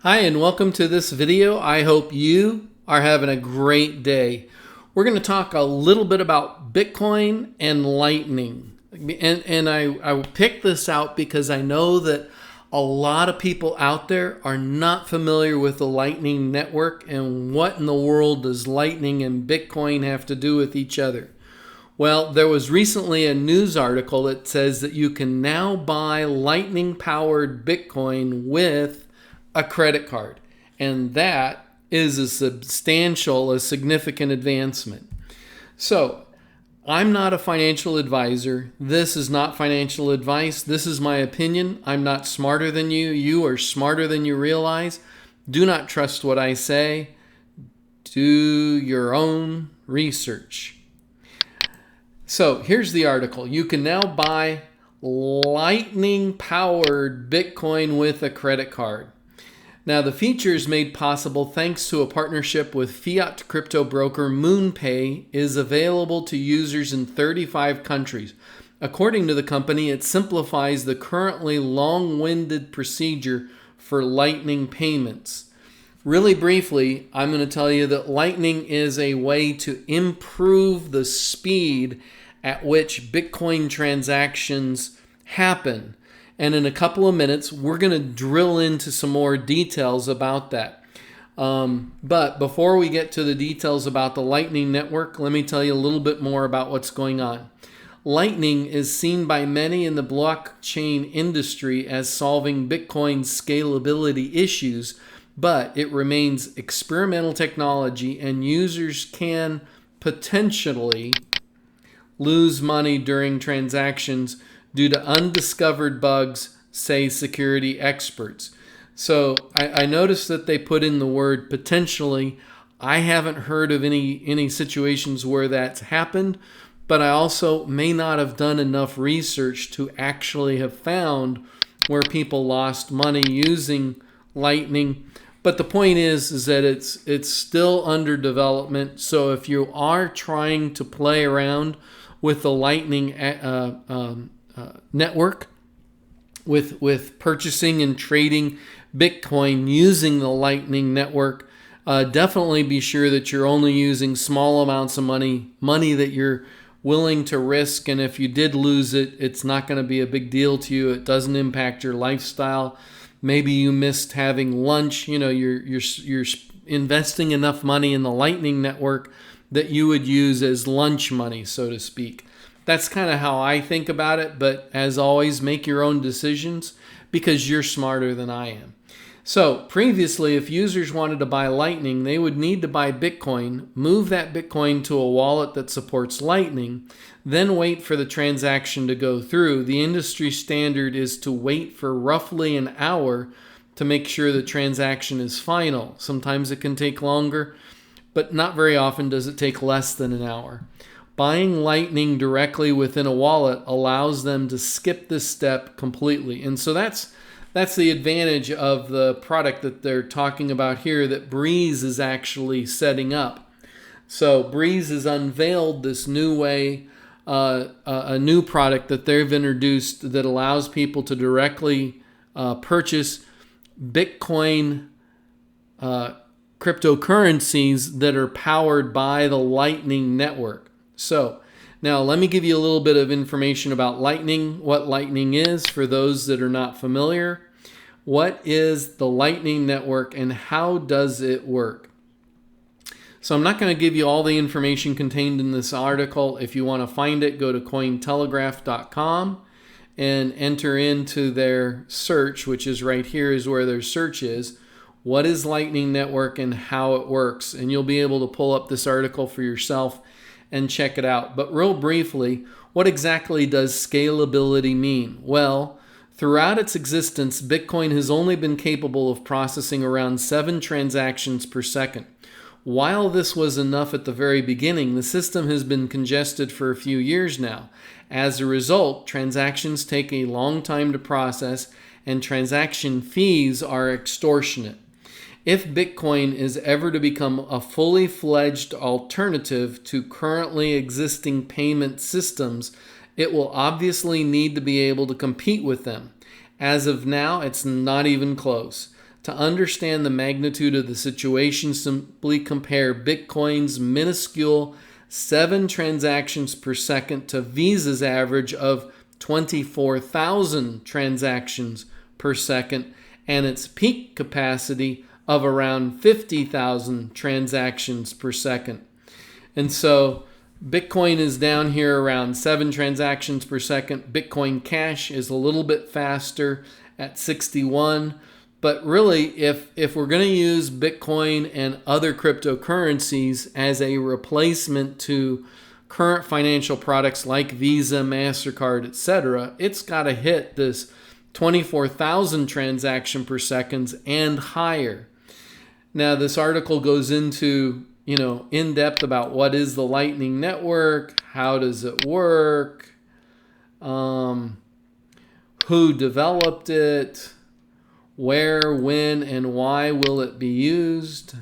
Hi, and welcome to this video. I hope you are having a great day. We're going to talk a little bit about Bitcoin and Lightning. And I picked this out because I know that a lot of people out there are not familiar with the Lightning Network and what in the world does Lightning and Bitcoin have to do with each other. Well, there was recently a news article that says that you can now buy Lightning-powered Bitcoin with a credit card. And that is a significant advancement. So, I'm not a financial advisor. This is not financial advice. This is my opinion. I'm not smarter than you. You are smarter than you realize. Do not trust what I say. Do your own research. So here's the article. You can now buy Lightning-powered Bitcoin with a credit card. Now, the feature is made possible thanks to a partnership with fiat crypto broker MoonPay is available to users in 35 countries. According to the company, it simplifies the currently long-winded procedure for Lightning payments. Really briefly, I'm going to tell you that Lightning is a way to improve the speed at which Bitcoin transactions happen. And in a couple of minutes, we're going to drill into some more details about that. But before we get to the details about the Lightning Network, let me tell you a little bit more about what's going on. Lightning is seen by many in the blockchain industry as solving Bitcoin's scalability issues, but it remains experimental technology and users can potentially lose money during transactions due to undiscovered bugs, say security experts. So I noticed that they put in the word potentially. I haven't heard of any situations where that's happened, but I also may not have done enough research to actually have found where people lost money using Lightning. But the point is that it's still under development. So if you are trying to play around with the Lightning network, with purchasing and trading Bitcoin using the Lightning Network, definitely be sure that you're only using small amounts of money that you're willing to risk. And if you did lose it, it's not going to be a big deal to you. It doesn't impact your lifestyle. Maybe you missed having lunch. You know, you're investing enough money in the Lightning Network that you would use as lunch money, so to speak. That's kind of how I think about it, but as always, make your own decisions because you're smarter than I am. So previously, if users wanted to buy Lightning, they would need to buy Bitcoin, move that Bitcoin to a wallet that supports Lightning, then wait for the transaction to go through. The industry standard is to wait for roughly an hour to make sure the transaction is final. Sometimes it can take longer, but not very often does it take less than an hour. Buying Lightning directly within a wallet allows them to skip this step completely. And so that's the advantage of the product that they're talking about here that Breeze is actually setting up. So Breeze has unveiled this new way, a new product that they've introduced that allows people to directly purchase Bitcoin cryptocurrencies that are powered by the Lightning Network. So now let me give you a little bit of information about Lightning, what Lightning is for those that are not familiar. What is the Lightning Network and how does it work? So I'm not going to give you all the information contained in this article. If you want to find it, go to cointelegraph.com and enter into their search, which is right here is where their search is. What is Lightning Network and how it works? And you'll be able to pull up this article for yourself and check it out. But real briefly, what exactly does scalability mean? Well, throughout its existence, Bitcoin has only been capable of processing around 7 transactions per second. While this was enough at the very beginning, the system has been congested for a few years now. As a result, transactions take a long time to process and transaction fees are extortionate. If Bitcoin is ever to become a fully fledged alternative to currently existing payment systems, it will obviously need to be able to compete with them. As of now, it's not even close. To understand the magnitude of the situation, simply compare Bitcoin's minuscule 7 transactions per second to Visa's average of 24,000 transactions per second and its peak capacity of around 50,000 transactions per second. And so Bitcoin is down here around 7 transactions per second. Bitcoin Cash is a little bit faster at 61. But really, if we're going to use Bitcoin and other cryptocurrencies as a replacement to current financial products like Visa, MasterCard, etc., it's got to hit this 24,000 transaction per second and higher. Now, this article goes into, in depth about what is the Lightning Network, how does it work, who developed it, where, when, and why will it be used?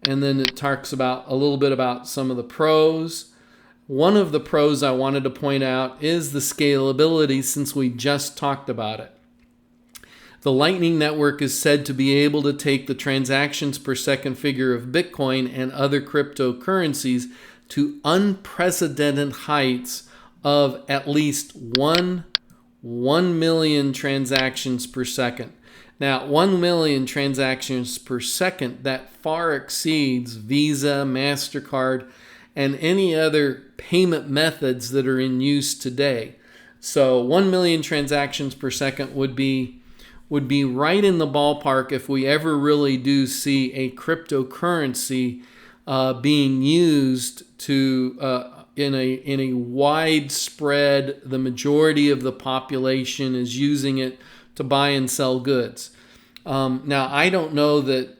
And then it talks about a little bit about some of the pros. One of the pros I wanted to point out is the scalability, since we just talked about it. The Lightning Network is said to be able to take the transactions per second figure of Bitcoin and other cryptocurrencies to unprecedented heights of at least 1 million transactions per second. Now, 1 million transactions per second, that far exceeds Visa, MasterCard, and any other payment methods that are in use today. So 1 million transactions per second would be right in the ballpark if we ever really do see a cryptocurrency being used to in a widespread, the majority of the population is using it to buy and sell goods. Now, I don't know that,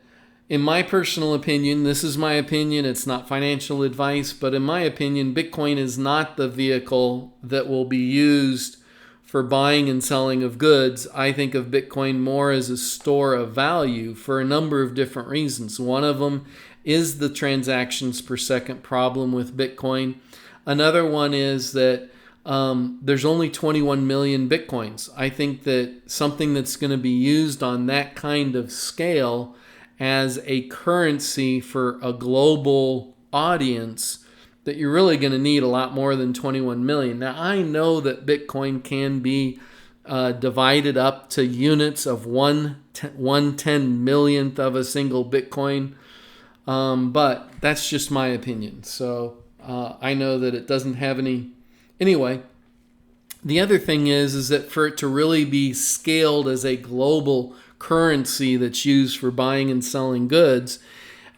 in my personal opinion, this is my opinion, it's not financial advice, but in my opinion, Bitcoin is not the vehicle that will be used for buying and selling of goods. I think of Bitcoin more as a store of value for a number of different reasons. One of them is the transactions per second problem with Bitcoin. Another one is that there's only 21 million Bitcoins. I think that something that's going to be used on that kind of scale as a currency for a global audience, that you're really going to need a lot more than 21 million. Now, I know that Bitcoin can be divided up to units of 1/10,000,000th of a single Bitcoin, but that's just my opinion. So I know that it doesn't have any. Anyway, the other thing is that for it to really be scaled as a global currency that's used for buying and selling goods,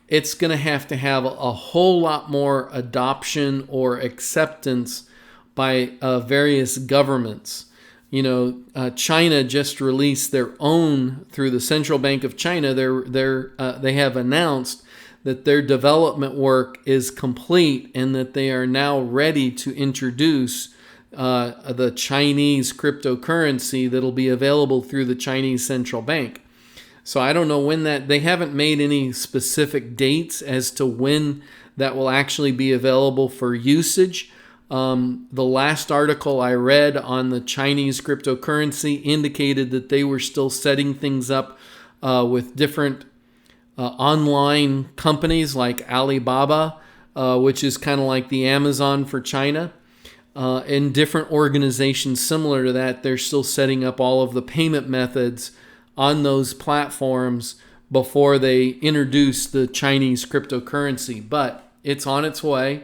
it's going to have a whole lot more adoption or acceptance by various governments. China just released their own, through the Central Bank of China, they have announced that their development work is complete and that they are now ready to introduce the Chinese cryptocurrency that'll be available through the Chinese Central Bank. So I don't know when they haven't made any specific dates as to when that will actually be available for usage. The last article I read on the Chinese cryptocurrency indicated that they were still setting things up with different online companies like Alibaba, which is kind of like the Amazon for China, and different organizations similar to that. They're still setting up all of the payment methods on those platforms before they introduce the Chinese cryptocurrency. But it's on its way.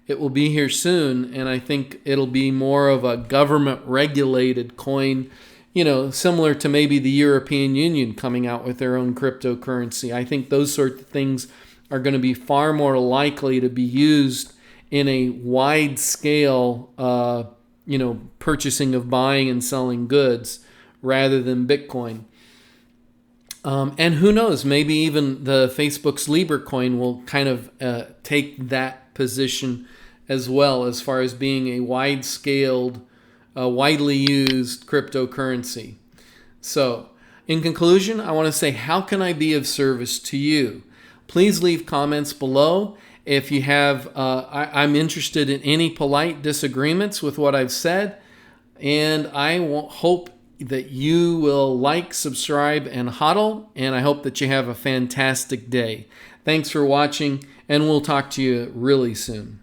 It will be here soon, and I think it'll be more of a government-regulated coin, similar to maybe the European Union coming out with their own cryptocurrency. I think those sorts of things are going to be far more likely to be used in a wide scale, purchasing of buying and selling goods rather than Bitcoin. And who knows, maybe even the Facebook's Libra coin will kind of take that position as well, as far as being a wide-scaled, widely used cryptocurrency. So, in conclusion, I want to say, how can I be of service to you? Please leave comments below. If you have, I'm interested in any polite disagreements with what I've said, and I hope that you will like, subscribe, and hodl, and I hope that you have a fantastic day. Thanks for watching, and we'll talk to you really soon.